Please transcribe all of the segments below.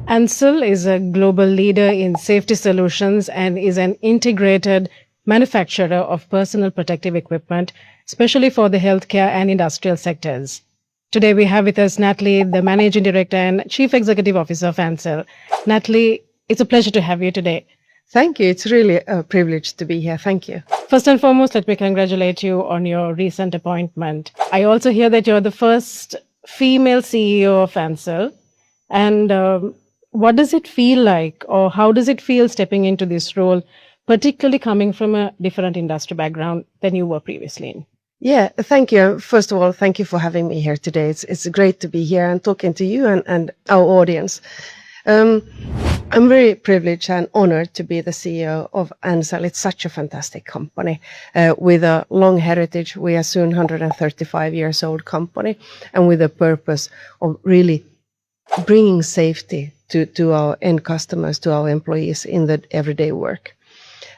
Ansell is a global leader in safety solutions and is an integrated manufacturer of personal protective equipment, especially for the healthcare and industrial sectors. Today we have with us Nathalie, the Managing Director and Chief Executive Officer of Ansell. Nathalie, it's a pleasure to have you today. Thank you. It's really a privilege to be here. Thank you. First and foremost, let me congratulate you on your recent appointment. I also hear that you're the first female CEO of Ansell. And what does it feel like, or how does it feel stepping into this role, particularly coming from a different industry background than you were previously in? Yeah, thank you. First of all, thank you for having me here today. It's great to be here and talking to you and our audience. I'm very privileged and honored to be the CEO of Ansell. It's such a fantastic company with a long heritage. We are soon 135 years old company, and with a purpose of really bringing safety to our end customers, to our employees in the everyday work.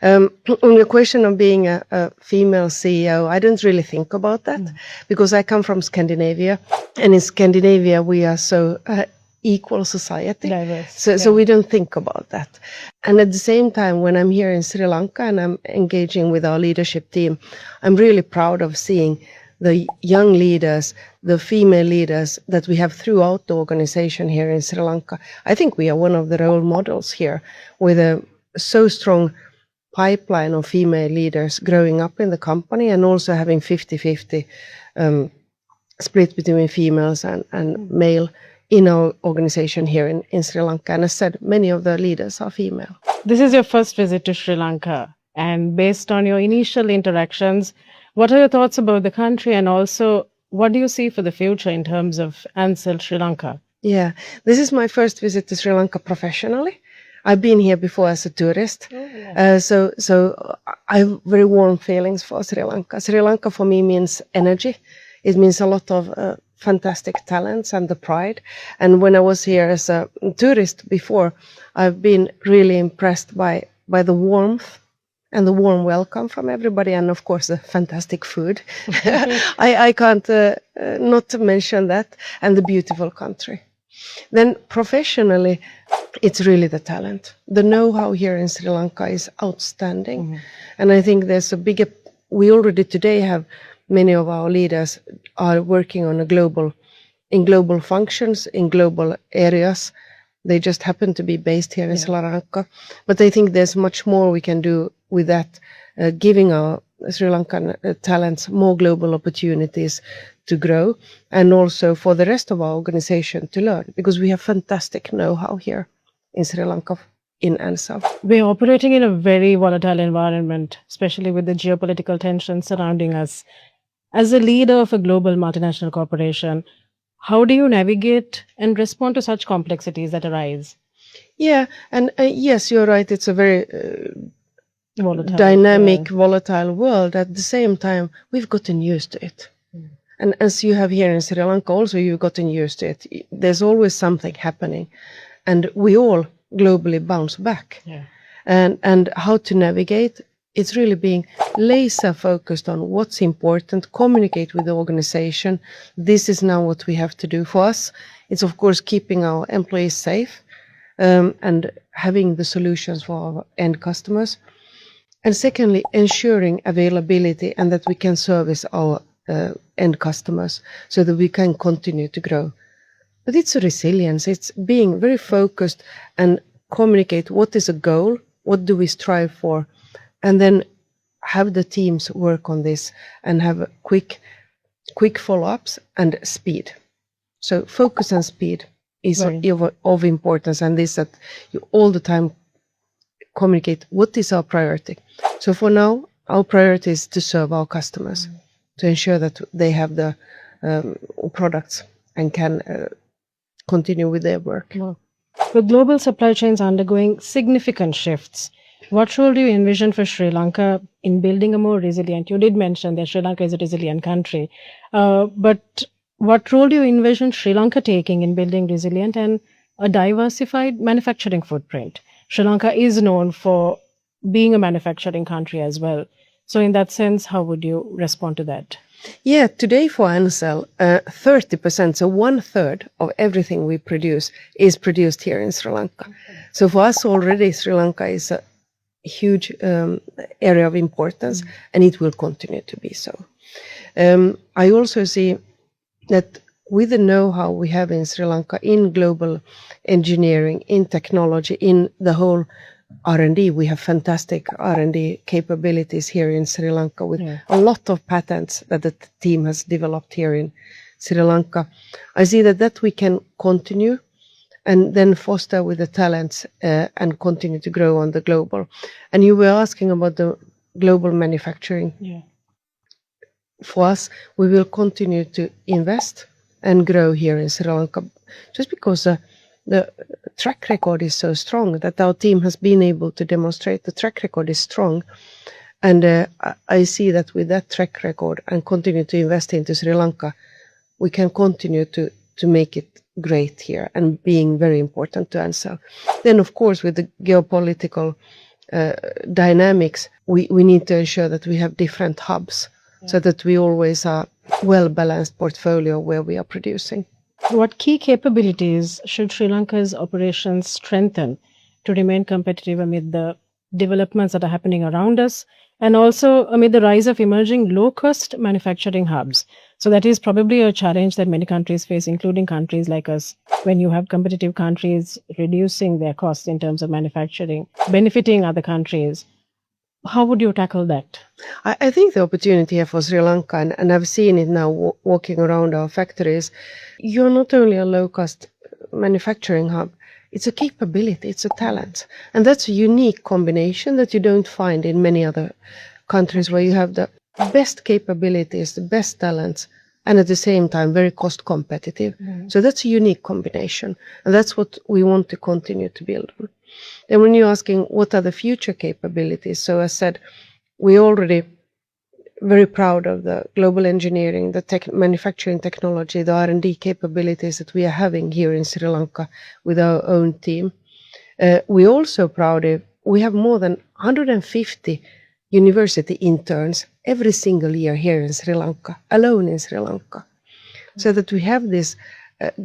On the question of being a female CEO, I don't really think about that because I come from Scandinavia, and in Scandinavia we are so equal society. Diverse. So we don't think about that. And at the same time, when I'm here in Sri Lanka and I'm engaging with our leadership team, I'm really proud of seeing the young leaders, the female leaders that we have throughout the organization here in Sri Lanka. I think we are one of the role models here with a so strong pipeline of female leaders growing up in the company and also having 50-50 split between females and male in our organization here in Sri Lanka. And as said, many of the leaders are female. This is your first visit to Sri Lanka, and based on your initial interactions, what are your thoughts about the country, and also what do you see for the future in terms of Ansell Sri Lanka? Yeah, this is my first visit to Sri Lanka professionally. I've been here before as a tourist, so I have very warm feelings for Sri Lanka. Sri Lanka for me means energy. It means a lot of fantastic talents and the pride. And when I was here as a tourist before, I've been really impressed by the warmth and the warm welcome from everybody, and of course the fantastic food. I can't not mention that, and the beautiful country. Then professionally, it's really the talent. The know-how here in Sri Lanka is outstanding. And I think there's we already today have many of our leaders are working on in global functions, in global areas. They just happen to be based here in Sri Lanka. But I think there's much more we can do with that, giving our Sri Lankan talents more global opportunities to grow, and also for the rest of our organization to learn, because we have fantastic know-how here in Sri Lanka, in Ansell. We're operating in a very volatile environment, especially with the geopolitical tensions surrounding us. As a leader of a global multinational corporation, how do you navigate and respond to such complexities that arise? Yeah, and yes, you're right. It's a very Volatile, dynamic, volatile world. At the same time, we've gotten used to it. And as you have here in Sri Lanka, also you've gotten used to it. There's always something happening, and we all globally bounce back. And how to navigate, it's really being laser focused on what's important, communicate with the organization. This is now what we have to do. For us, it's of course keeping our employees safe and having the solutions for our end customers. And secondly, ensuring availability and that we can service our end customers so that we can continue to grow. But it's a resilience. It's being very focused and communicate what is a goal, what do we strive for, and then have the teams work on this and have quick follow-ups and speed. So focus and speed is of importance, and this that you all the time communicate what is our priority. So for now, our priority is to serve our customers, to ensure that they have the products and can continue with their work. With global supply chains undergoing significant shifts, what role do you envision for Sri Lanka in building a more resilient? You did mention that Sri Lanka is a resilient country, but what role do you envision Sri Lanka taking in building resilient and a diversified manufacturing footprint? Sri Lanka is known for being a manufacturing country as well. So in that sense, how would you respond to that? Yeah, today for Ansell, 30%, so 1/3 of everything we produce is produced here in Sri Lanka. So for us already, Sri Lanka is a huge area of importance, and it will continue to be so. I also see that with the know-how we have in Sri Lanka in global engineering, in technology, in the whole R&D, we have fantastic R&D capabilities here in Sri Lanka with a lot of patents that the team has developed here in Sri Lanka. I see that we can continue and then foster with the talents and continue to grow on the global. And you were asking about the global manufacturing. Yeah. For us, we will continue to invest and grow here in Sri Lanka, just because the track record is so strong that our team has been able to demonstrate the track record is strong. And I see that with that track record and continue to invest into Sri Lanka, we can continue to make it great here and being very important to Ansell. Then, of course, with the geopolitical dynamics, we need to ensure that we have different hubs so that we always are well-balanced portfolio where we are producing. What key capabilities should Sri Lanka's operations strengthen to remain competitive amid the developments that are happening around us and also amid the rise of emerging low-cost manufacturing hubs? So that is probably a challenge that many countries face, including countries like us. When you have competitive countries reducing their costs in terms of manufacturing, benefiting other countries, how would you tackle that? I think the opportunity here for Sri Lanka, and I've seen it now walking around our factories, you're not only a low-cost manufacturing hub, it's a capability, it's a talent. And that's a unique combination that you don't find in many other countries where you have the best capabilities, the best talents, and at the same time very cost competitive. So that's a unique combination. And that's what we want to continue to build on. Then when you're asking what are the future capabilities, so as said, we're already very proud of the global engineering, the manufacturing technology, the R&D capabilities that we are having here in Sri Lanka with our own team. We're also proud of, we have more than 150 university interns every single year here in Sri Lanka, alone in Sri Lanka. So that we have this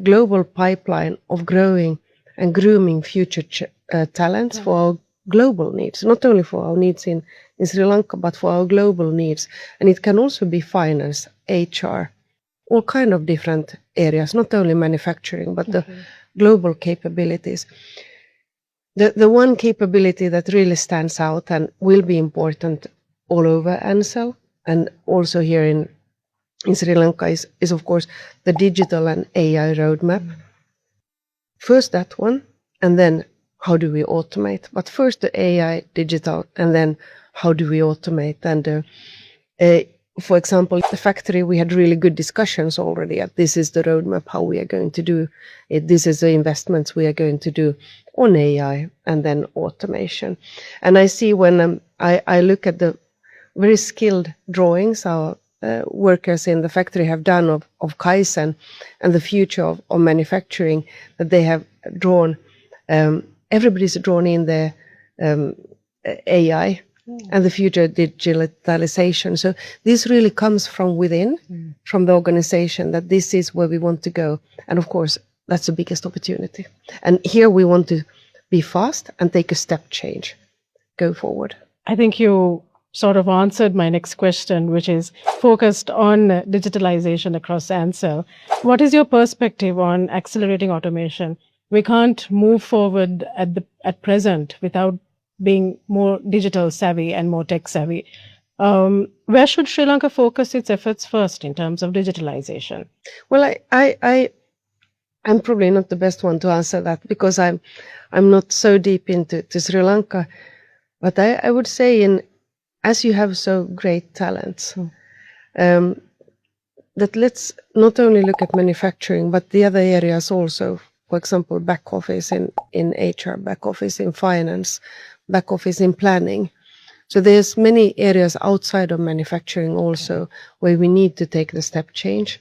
global pipeline of growing and grooming future talents for our global needs, not only for our needs in Sri Lanka, but for our global needs. And it can also be finance, HR, all kind of different areas, not only manufacturing, but the global capabilities. The one capability that really stands out and will be important all over Ansell and also here in Sri Lanka is of course the digital and AI roadmap. First that one, and then how do we automate? But first the AI, digital, and then how do we automate? And for example, the factory, we had really good discussions already. This is the roadmap, how we are going to do it. This is the investments we are going to do on AI and then automation. And I see when I look at the very skilled drawings our workers in the factory have done of Kaizen and the future of manufacturing that they have drawn. Everybody's drawn in their AI and the future digitalization. So this really comes from within, from the organization, that this is where we want to go. And of course, that's the biggest opportunity. And here we want to be fast and take a step change, go forward. I think you sort of answered my next question, which is focused on digitalization across Ansell. What is your perspective on accelerating automation? We can't move forward at present without being more digital savvy and more tech savvy. Where should Sri Lanka focus its efforts first in terms of digitalization? Well, I'm probably not the best one to answer that because I'm not so deep into Sri Lanka. But I would say as you have so great talents, that let's not only look at manufacturing, but the other areas also. For example, back office in HR, back office in finance, back office in planning. So there's many areas outside of manufacturing also where we need to take the step change.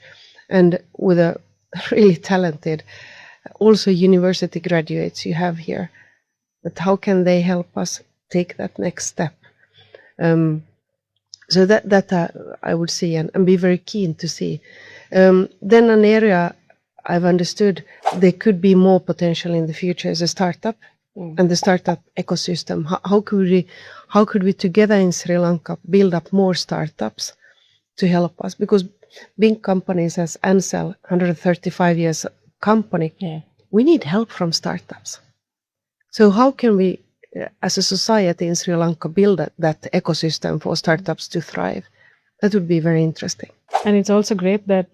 And with a really talented, also university graduates you have here, but how can they help us take that next step? So that I would see and be very keen to see. Then an area I've understood there could be more potential in the future is a startup and the startup ecosystem. How could we together in Sri Lanka build up more startups to help us? Because big companies as Ansell, 135 years company, we need help from startups. So how can we, as a society in Sri Lanka, build that ecosystem for startups to thrive? That would be very interesting. And it's also great that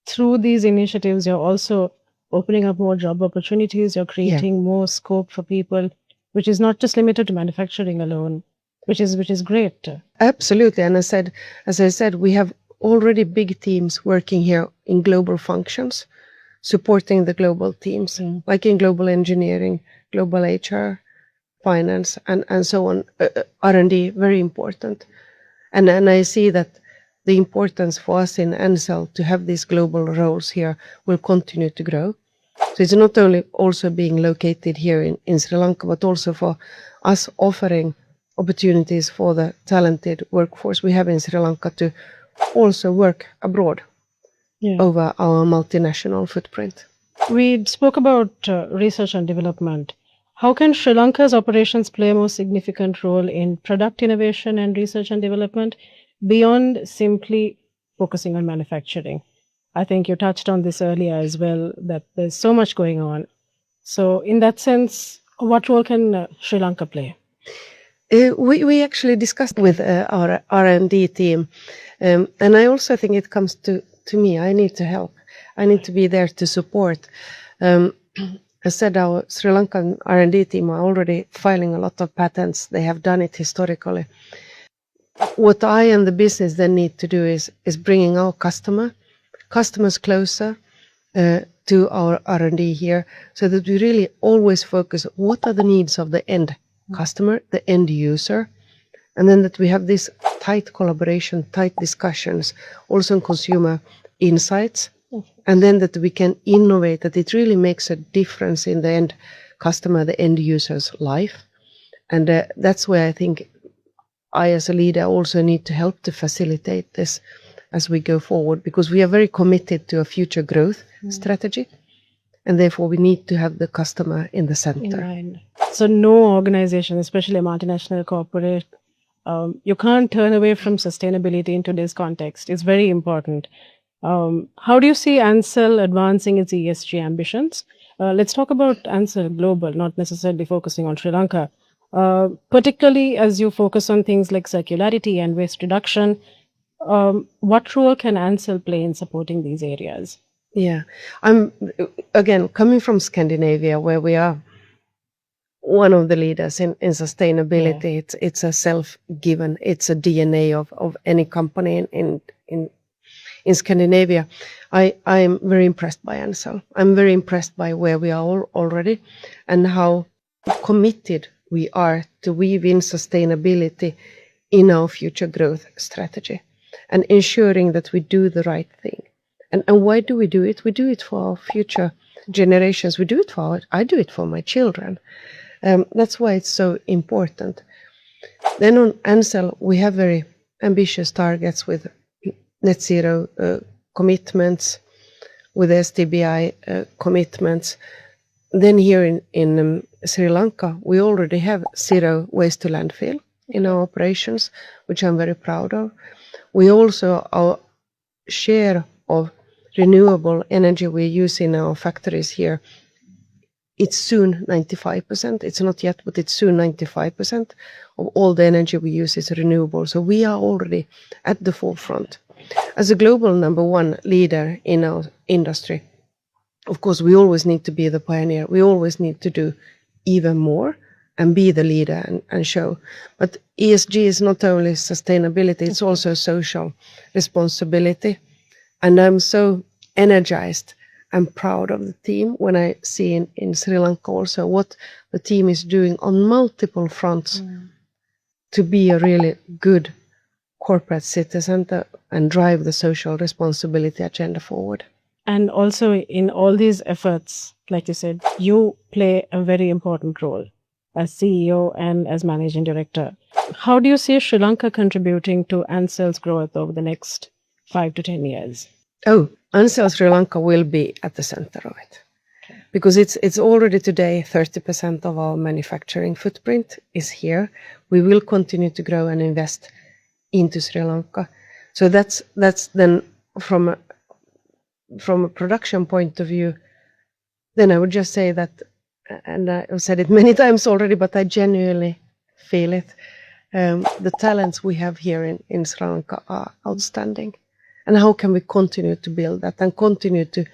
through these initiatives, you're also opening up more job opportunities. You're creating more scope for people, which is not just limited to manufacturing alone, which is great. Absolutely. And as I said, we have already big teams working here in global functions, supporting the global teams, like in global engineering, global HR, finance, and so on. R&D, very important. And I see that the importance for us in Ansell to have these global roles here will continue to grow. So it's not only also being located here in Sri Lanka, but also for us offering opportunities for the talented workforce we have in Sri Lanka to also work abroad over our multinational footprint. We spoke about research and development. How can Sri Lanka's operations play a more significant role in product innovation and research and development beyond simply focusing on manufacturing? I think you touched on this earlier as well, that there's so much going on. So in that sense, what role can Sri Lanka play? We actually discussed with our R&D team, and I also think it comes to me. I need to help. I need to be there to support. I said our Sri Lankan R&D team are already filing a lot of patents. They have done it historically. What I and the business then need to do is bringing our customers closer to our R&D here, so that we really always focus what are the needs of the end customer, the end user, and then that we have this tight collaboration, tight discussions, also on consumer insights, and then that we can innovate, that it really makes a difference in the end customer, the end user's life. And that's where I think I as a leader also need to help to facilitate this as we go forward, because we are very committed to a future growth strategy, and therefore we need to have the customer in the center. So no organization, especially a multinational corporate, you can't turn away from sustainability in today's context. It's very important. How do you see Ansell advancing its ESG ambitions? Let's talk about Ansell Global, not necessarily focusing on Sri Lanka, particularly as you focus on things like circularity and waste reduction. What role can Ansell play in supporting these areas? Yeah, I'm again coming from Scandinavia, where we are one of the leaders in sustainability. It's a self-given, it's a DNA of any company in Scandinavia. I'm very impressed by Ansell. I'm very impressed by where we are already and how committed we are to weave in sustainability in our future growth strategy and ensuring that we do the right thing. And why do we do it? We do it for our future generations. We do it I do it for my children. That's why it's so important. Then on Ansell, we have very ambitious targets with net zero commitments, with SDBI commitments. Then here in Sri Lanka, we already have zero waste to landfill in our operations, which I'm very proud of. We also, our share of renewable energy we use in our factories here, it's soon 95%. It's not yet, but it's soon 95% of all the energy we use is renewable. So we are already at the forefront. As a global number one leader in our industry, of course, we always need to be the pioneer. We always need to do even more and be the leader and show. But ESG is not only sustainability, it's also social responsibility. And I'm so energized and proud of the team when I see in Sri Lanka also what the team is doing on multiple fronts to be a really good corporate citizen and drive the social responsibility agenda forward. And also in all these efforts, like you said, you play a very important role as CEO and as managing director. How do you see Sri Lanka contributing to Ansell's growth over the next 5 to 10 years? Oh, Ansell Sri Lanka will be at the center of it. Because it's already today 30% of our manufacturing footprint is here. We will continue to grow and invest into Sri Lanka. So that's then from a production point of view, then I would just say that, and I've said it many times already, but I genuinely feel it. The talents we have here in Sri Lanka are outstanding. And how can we continue to build that and continue to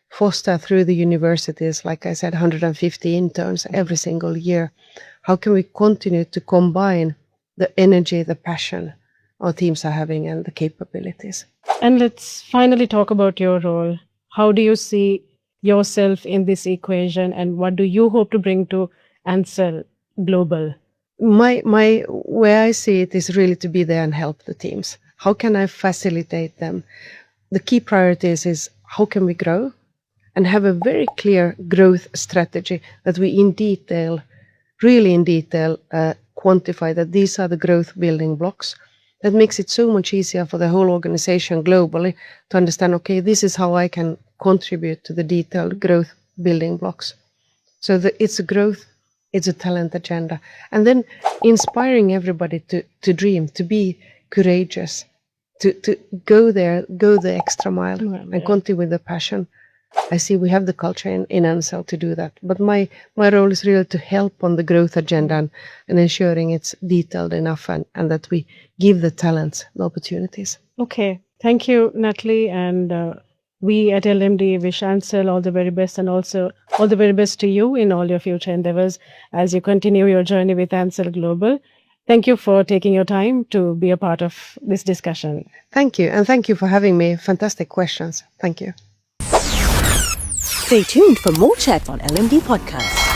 foster through the universities, like I said, 150 interns every single year? How can we continue to combine the energy, the passion our teams are having and the capabilities? And let's finally talk about your role. How do you see yourself in this equation, and what do you hope to bring to Ansell Global? My where I see it is really to be there and help the teams. How can I facilitate them? The key priorities is how can we grow and have a very clear growth strategy that we really in detail quantify that these are the growth building blocks. That makes it so much easier for the whole organization globally to understand, okay, this is how I can contribute to the detailed growth building blocks. So it's a growth, it's a talent agenda. And then inspiring everybody to dream, to be courageous, to go there, go the extra mile and continue with the passion. I see we have the culture in Ansell to do that. But my role is really to help on the growth agenda and ensuring it's detailed enough and that we give the talents the opportunities. Okay. Thank you, Nathalie. And we at LMD wish Ansell all the very best, and also all the very best to you in all your future endeavors as you continue your journey with Ansell Global. Thank you for taking your time to be a part of this discussion. Thank you. And thank you for having me. Fantastic questions. Thank you. Stay tuned for more chats on LMD Podcast.